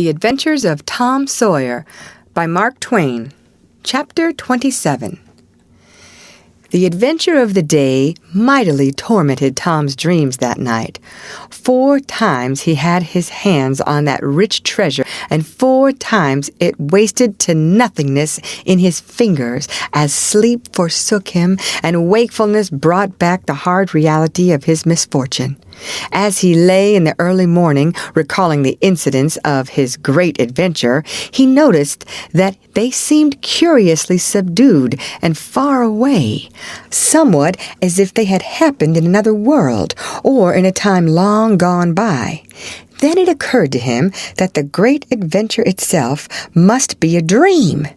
The Adventures of Tom Sawyer by Mark Twain. Chapter 27. The adventure of the day mightily tormented Tom's dreams that night. 4 times he had his hands on that rich treasure, and 4 times it wasted to nothingness in his fingers as sleep forsook him and wakefulness brought back the hard reality of his misfortune. As he lay in the early morning, recalling the incidents of his great adventure, he noticed that they seemed curiously subdued and far away, somewhat as if they had happened in another world or in a time long gone by. Then it occurred to him that the great adventure itself must be a dream.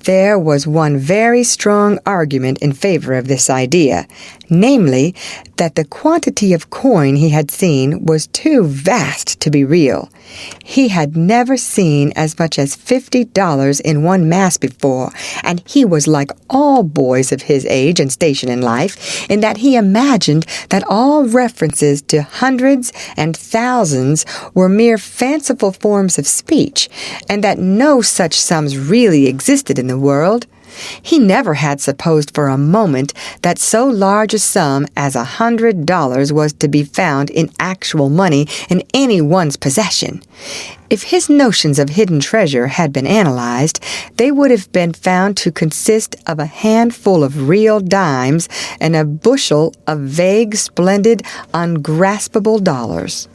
There was one very strong argument in favor of this idea, namely, that the quantity of coin he had seen was too vast to be real. He had never seen as much as $50 in one mass before, and he was like all boys of his age and station in life, in that he imagined that all references to hundreds and thousands were mere fanciful forms of speech, and that no such sums really existed in the world. He never had supposed for a moment that so large a sum as $100 was to be found in actual money in any one's possession. If his notions of hidden treasure had been analyzed, they would have been found to consist of a handful of real dimes and a bushel of vague, splendid, ungraspable dollars.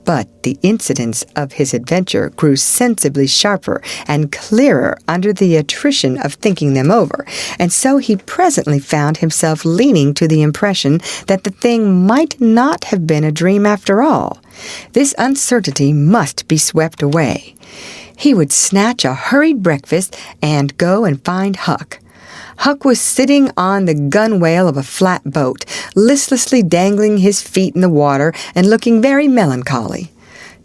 But the incidents of his adventure grew sensibly sharper and clearer under the attrition of thinking them over, and so he presently found himself leaning to the impression that the thing might not have been a dream after all. This uncertainty must be swept away. He would snatch a hurried breakfast and go and find Huck. Huck was sitting on the gunwale of a flat boat, listlessly dangling his feet in the water and looking very melancholy.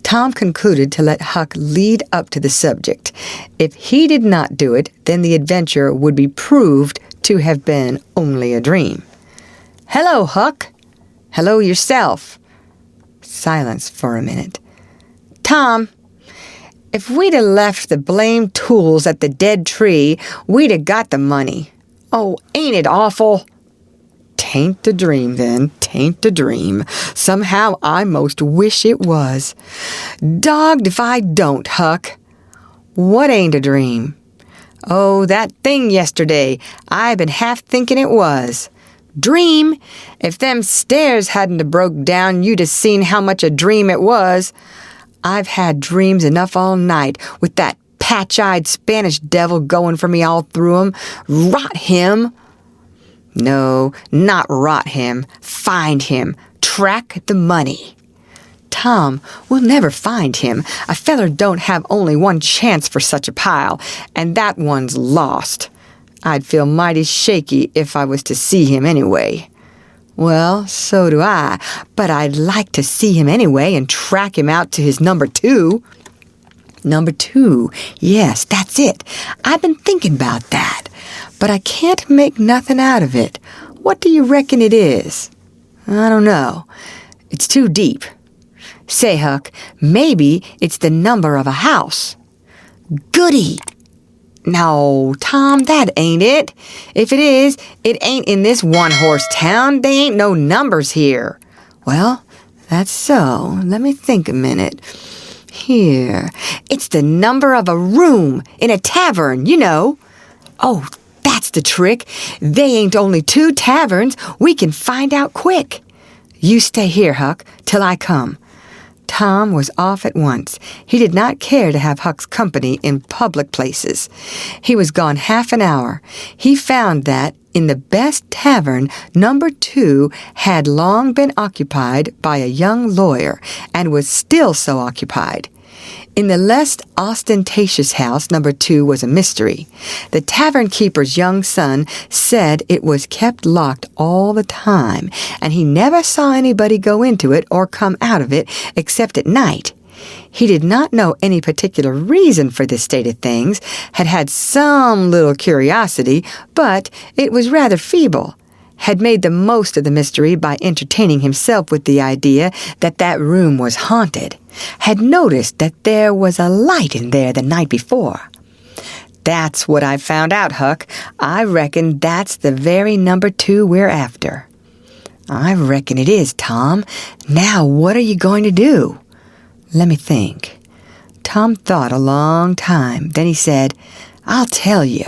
Tom concluded to let Huck lead up to the subject. If he did not do it, then the adventure would be proved to have been only a dream. "Hello, Huck." "Hello yourself." Silence for a minute. "Tom, if we'd 'a' left the blamed tools at the dead tree, we'd 'a' got the money. Oh, ain't it awful?" "'Tain't a dream, then. 'Tain't a dream. Somehow I most wish it was." "Dogged if I don't, Huck." "What ain't a dream?" "Oh, that thing yesterday. I been half thinking it was." "Dream? If them stairs hadn't 'a' broke down, you'd 'a' seen how much a dream it was." "I've had dreams enough all night, with that patch-eyed Spanish devil going for me all through 'em. Rot him!" "No, not rot him. Find him. Track the money." "Tom, we'll never find him. A feller don't have only one chance for such a pile, and that one's lost. I'd feel mighty shaky if I was to see him anyway." "Well, so do I, but I'd like to see him anyway and track him out to his number 2. Number 2, yes, that's it. I've been thinking about that, but I can't make nothing out of it. What do you reckon it is?" "I don't know. It's too deep. Say, Huck, maybe it's the number of a house." "Goody!" "No, Tom, that ain't it. If it is, it ain't in this one-horse town. They ain't no numbers here." "Well, that's so. Let me think a minute. Here, it's the number of a room in a tavern, you know." "Oh, that's the trick. They ain't only 2 taverns. We can find out quick." "You stay here, Huck, till I come." Tom was off at once. He did not care to have Huck's company in public places. He was gone half an hour. He found that, in the best tavern, number 2 had long been occupied by a young lawyer, and was still so occupied. In the less ostentatious house, number 2 was a mystery. The tavern keeper's young son said it was kept locked all the time, and he never saw anybody go into it or come out of it except at night. He did not know any particular reason for this state of things, had had some little curiosity, but it was rather feeble. had made the most of the mystery by entertaining himself with the idea that that room was haunted, had noticed that there was a light in there the night before. "That's what I've found out, Huck. I reckon that's the very number 2 we're after." "I reckon it is, Tom. Now what are you going to do?" "Let me think." Tom thought a long time. Then he said, "I'll tell you.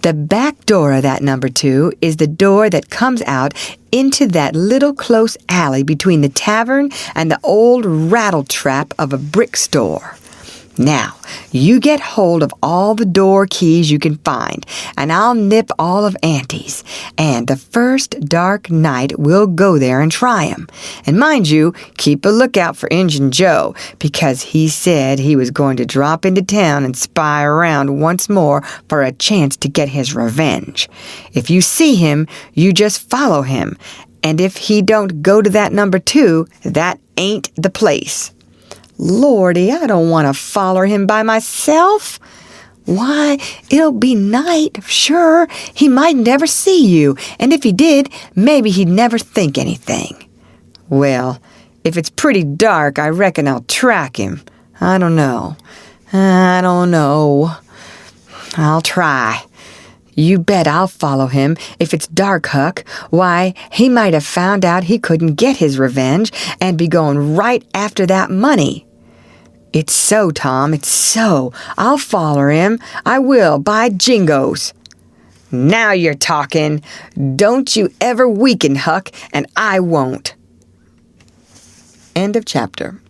The back door of that number 2 is the door that comes out into that little close alley between the tavern and the old rattle-trap of a brick store. Now, you get hold of all the door keys you can find, and I'll nip all of Auntie's, and the first dark night we'll go there and try 'em. And mind you, keep a lookout for Injun Joe, because he said he was going to drop into town and spy around once more for a chance to get his revenge. If you see him, you just follow him, and if he don't go to that number 2, that ain't the place." "Lordy, I don't want to follow him by myself." "Why, it'll be night, sure. He might never see you, and if he did, maybe he'd never think anything." "Well, if it's pretty dark, I reckon I'll track him. I don't know. I'll try." "You bet I'll follow him if it's dark, Huck. Why, he might have found out he couldn't get his revenge and be going right after that money." "It's so, Tom, it's so. I'll follow him. I will, by jingoes." "Now you're talking. Don't you ever weaken, Huck, and I won't." End of chapter.